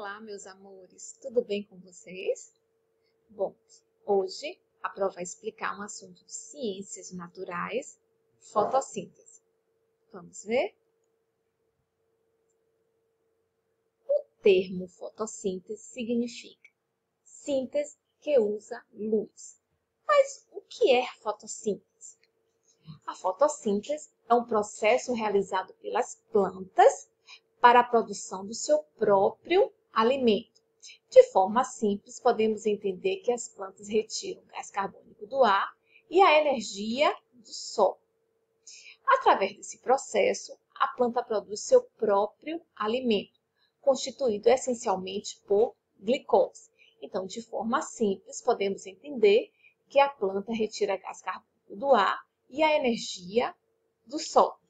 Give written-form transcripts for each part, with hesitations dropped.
Olá, meus amores, tudo bem com vocês? Bom, hoje a prova vai explicar um assunto de ciências naturais, fotossíntese. Vamos ver? O termo fotossíntese significa síntese que usa luz. Mas o que é fotossíntese? A fotossíntese é um processo realizado pelas plantas para a produção do seu próprio alimento. De forma simples, podemos entender que as plantas retiram o gás carbônico do ar e a energia do sol. Através desse processo, a planta produz seu próprio alimento, constituído essencialmente por glicose. Então, de forma simples, podemos entender que a planta retira gás carbônico do ar e a energia do sol.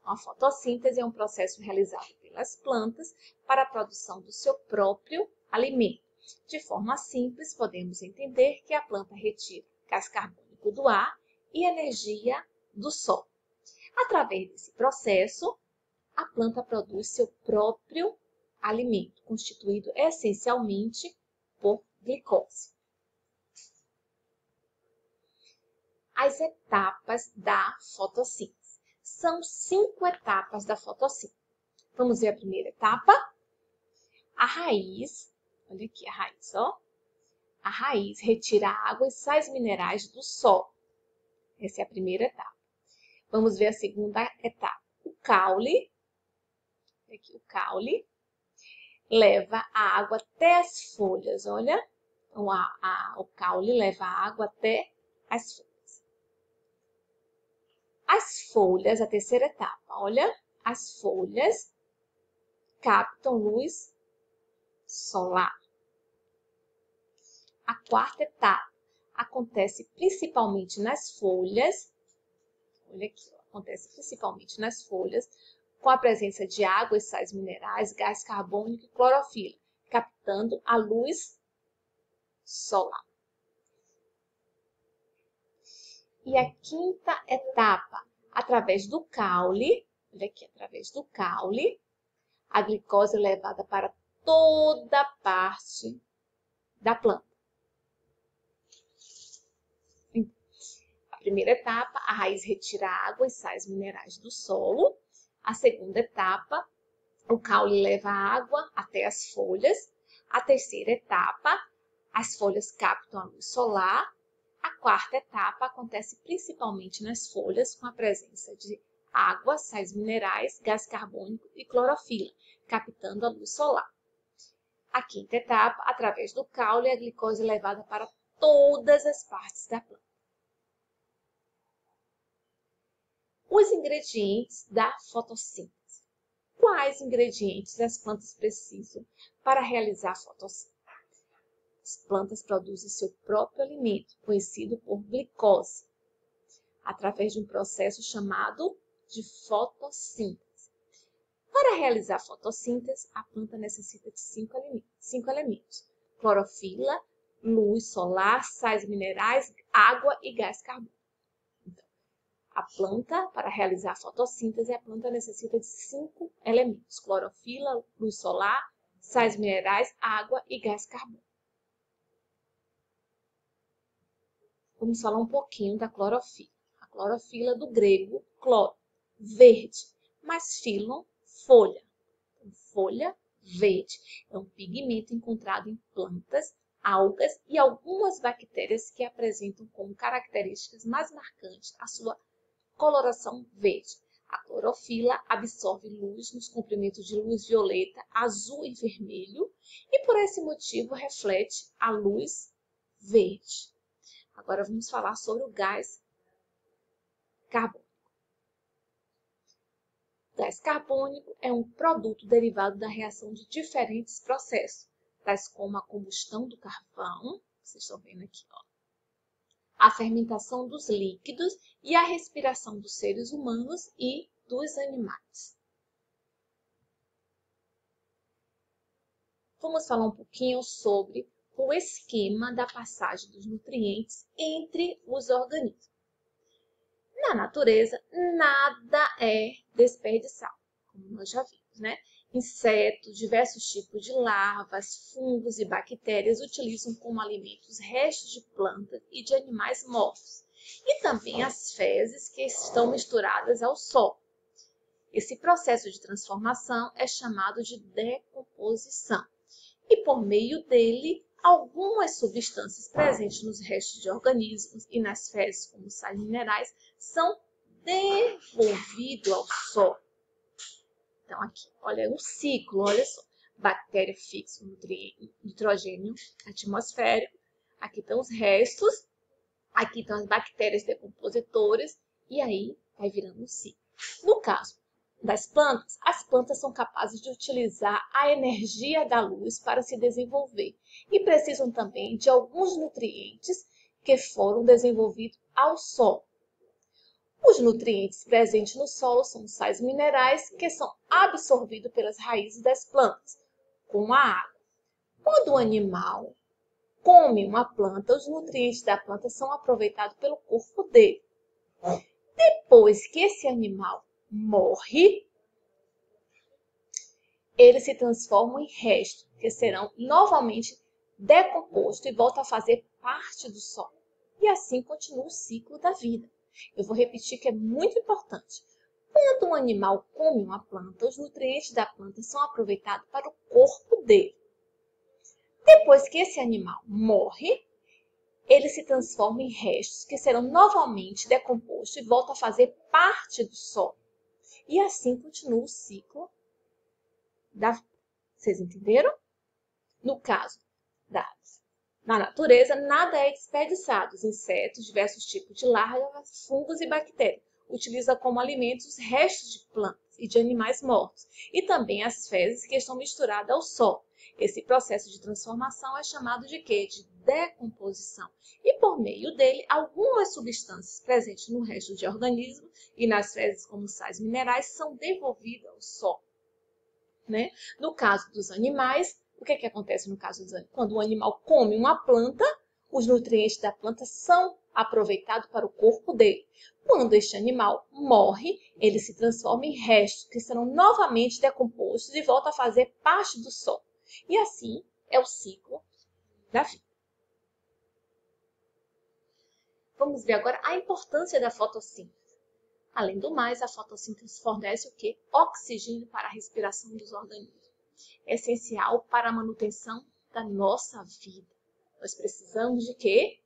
A fotossíntese é um processo realizado pelas plantas para a produção do seu próprio alimento. De forma simples, podemos entender que a planta retira gás carbônico do ar e energia do sol. Através desse processo, a planta produz seu próprio alimento, constituído essencialmente por glicose. As etapas da fotossíntese. São 5 etapas da fotossíntese. Vamos ver a primeira etapa? A raiz, olha aqui a raiz, ó. A raiz retira água e sais minerais do solo. Essa é a primeira etapa. Vamos ver a segunda etapa. O caule, aqui o caule, leva a água até as folhas, olha. Então, o caule leva a água até as folhas. As folhas, a terceira etapa, olha, as folhas captam luz solar. A quarta etapa acontece principalmente nas folhas, olha aqui, acontece principalmente nas folhas, com a presença de água e sais minerais, gás carbônico e clorofila, captando a luz solar. E a quinta etapa, através do caule, olha aqui, através do caule, a glicose é levada para toda parte da planta. A primeira etapa, a raiz retira água e sais minerais do solo. A segunda etapa, o caule leva a água até as folhas. A terceira etapa, as folhas captam a luz solar. A quarta etapa acontece principalmente nas folhas, com a presença de água, sais minerais, gás carbônico e clorofila, captando a luz solar. A quinta etapa, através do caule, a glicose é levada para todas as partes da planta. Os ingredientes da fotossíntese. Quais ingredientes as plantas precisam para realizar a fotossíntese? As plantas produzem seu próprio alimento, conhecido por glicose, através de um processo chamado de fotossíntese. Para realizar a fotossíntese, a planta necessita de 5 elementos: clorofila, luz solar, sais minerais, água e gás carbônico. Então, a planta, para realizar a fotossíntese, a planta necessita de 5 elementos: clorofila, luz solar, sais minerais, água e gás carbônico. Vamos falar um pouquinho da clorofila. A clorofila do grego cloro, verde, mais filon, folha. Então, folha verde é um pigmento encontrado em plantas, algas e algumas bactérias que apresentam como características mais marcantes a sua coloração verde. A clorofila absorve luz nos comprimentos de luz violeta, azul e vermelho e por esse motivo reflete a luz verde. Agora vamos falar sobre o gás carbônico. O gás carbônico é um produto derivado da reação de diferentes processos, tais como a combustão do carvão, vocês estão vendo aqui, ó, a fermentação dos líquidos e a respiração dos seres humanos e dos animais. Vamos falar um pouquinho sobre o esquema da passagem dos nutrientes entre os organismos. Na natureza, nada é desperdiçado, como nós já vimos, né? Insetos, diversos tipos de larvas, fungos e bactérias utilizam como alimentos restos de plantas e de animais mortos, e também as fezes que estão misturadas ao solo. Esse processo de transformação é chamado de decomposição, e por meio dele, algumas substâncias presentes nos restos de organismos e nas fezes, como sais minerais, são devolvidos ao solo. Então, aqui, olha, um ciclo, olha só. Bactéria fixa, nitrogênio atmosférico. Aqui estão os restos. Aqui estão as bactérias decompositoras. E aí, vai virando um ciclo. No caso das plantas, as plantas são capazes de utilizar a energia da luz para se desenvolver. E precisam também de alguns nutrientes que foram desenvolvidos ao solo. Os nutrientes presentes no solo são sais minerais que são absorvidos pelas raízes das plantas, com a água. Quando o animal come uma planta, os nutrientes da planta são aproveitados pelo corpo dele. Depois que esse animal morre, eles se transformam em restos, que serão novamente decompostos e voltam a fazer parte do solo. E assim continua o ciclo da vida. Eu vou repetir que é muito importante. Quando um animal come uma planta, os nutrientes da planta são aproveitados para o corpo dele. Depois que esse animal morre, ele se transforma em restos que serão novamente decompostos e voltam a fazer parte do solo. E assim continua o ciclo da vida. Vocês entenderam? No caso na natureza, nada é desperdiçado. Os insetos, diversos tipos de larvas, fungos e bactérias utilizam como alimentos os restos de plantas e de animais mortos, e também as fezes que estão misturadas ao solo. Esse processo de transformação é chamado de quê? De decomposição. E por meio dele, algumas substâncias presentes no resto de organismo e nas fezes, como sais minerais, são devolvidas ao solo. Né? No caso dos animais, o que acontece no caso dos animais? Quando o animal come uma planta, os nutrientes da planta são aproveitados para o corpo dele. Quando este animal morre, ele se transforma em restos que serão novamente decompostos e volta a fazer parte do solo. E assim é o ciclo da vida. Vamos ver agora a importância da fotossíntese. Além do mais, a fotossíntese fornece o quê? Oxigênio para a respiração dos organismos. É essencial para a manutenção da nossa vida. Nós precisamos de quê?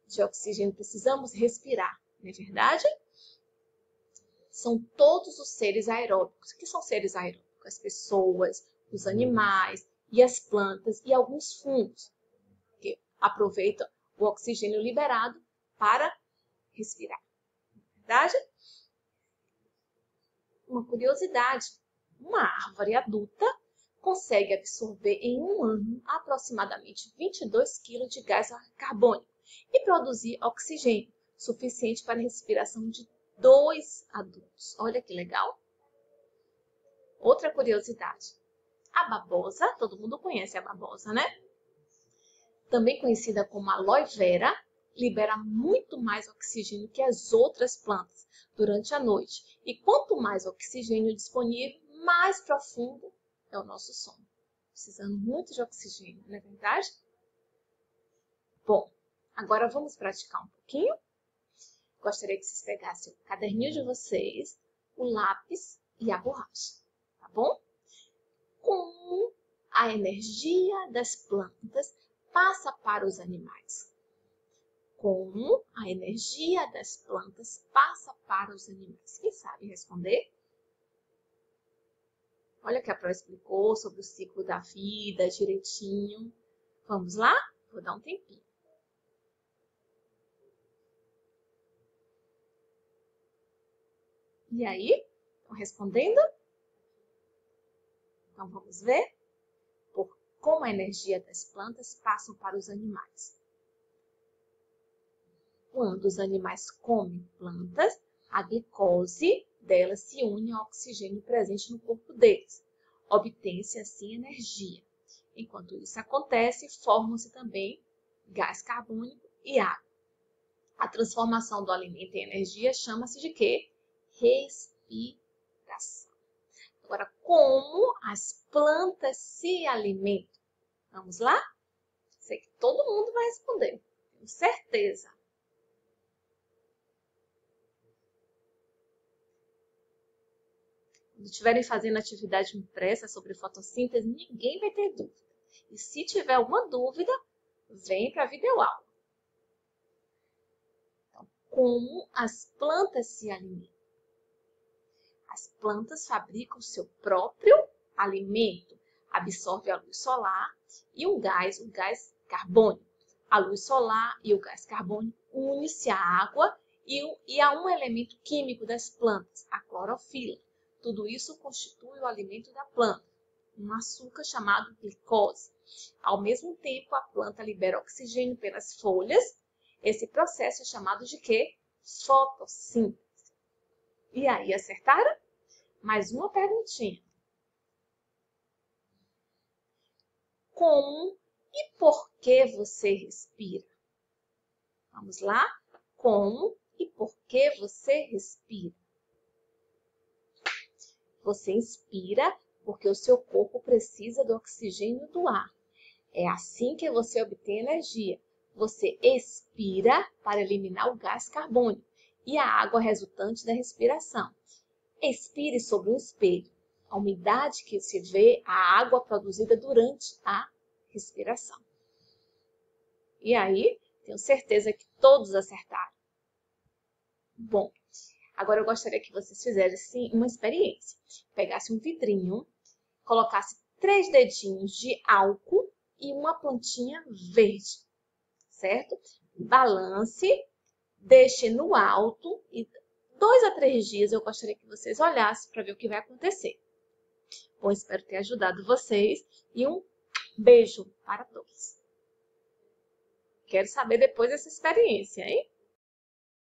De oxigênio, precisamos respirar, não é verdade? São todos os seres aeróbicos. O que são seres aeróbicos? As pessoas, os animais e as plantas e alguns fungos, que aproveitam o oxigênio liberado para respirar, não é verdade? Uma curiosidade, uma árvore adulta consegue absorver em um ano aproximadamente 22 kg de gás carbônico e produzir oxigênio suficiente para a respiração de 2 adultos. Olha que legal! Outra curiosidade, a babosa, todo mundo conhece a babosa, né? Também conhecida como aloe vera, libera muito mais oxigênio que as outras plantas durante a noite. E quanto mais oxigênio disponível, mais profundo é o nosso sono. Precisando muito de oxigênio, não é verdade? Bom, agora vamos praticar um pouquinho. Gostaria que vocês pegassem o caderninho de vocês, o lápis e a borracha, tá bom? Como a energia das plantas passa para os animais. Como a energia das plantas passa para os animais. Quem sabe responder? Olha que a Pro explicou sobre o ciclo da vida direitinho. Vamos lá? Vou dar um tempinho. E aí? Estão respondendo? Então vamos ver por como a energia das plantas passa para os animais. Quando os animais comem plantas, a glicose delas se une ao oxigênio presente no corpo deles. Obtém-se assim energia. Enquanto isso acontece, formam-se também gás carbônico e água. A transformação do alimento em energia chama-se de quê? Respiração. Agora, como as plantas se alimentam? Vamos lá? Sei que todo mundo vai responder, tenho certeza. Quando estiverem fazendo atividade impressa sobre fotossíntese, ninguém vai ter dúvida. E se tiver alguma dúvida, vem para a videoaula. Então, como as plantas se alimentam? As plantas fabricam seu próprio alimento, absorve a luz solar e o gás carbônico. A luz solar e o gás carbônico unem-se à água e a um elemento químico das plantas, a clorofila. Tudo isso constitui o alimento da planta, um açúcar chamado glicose. Ao mesmo tempo, a planta libera oxigênio pelas folhas. Esse processo é chamado de quê? Fotossíntese. E aí, acertaram? Mais uma perguntinha. Como e por que você respira? Vamos lá? Como e por que você respira? Você inspira porque o seu corpo precisa do oxigênio do ar. É assim que você obtém energia. Você expira para eliminar o gás carbônico e a água resultante da respiração. Expire sobre um espelho. A umidade que se vê, a água produzida durante a respiração. E aí, tenho certeza que todos acertaram. Bom, agora eu gostaria que vocês fizessem uma experiência. Pegasse um vidrinho, colocasse 3 dedinhos de álcool e uma pontinha verde, certo? Balance, deixe no alto e 2 a 3 dias eu gostaria que vocês olhassem para ver o que vai acontecer. Bom, espero ter ajudado vocês e um beijo para todos. Quero saber depois dessa experiência, hein?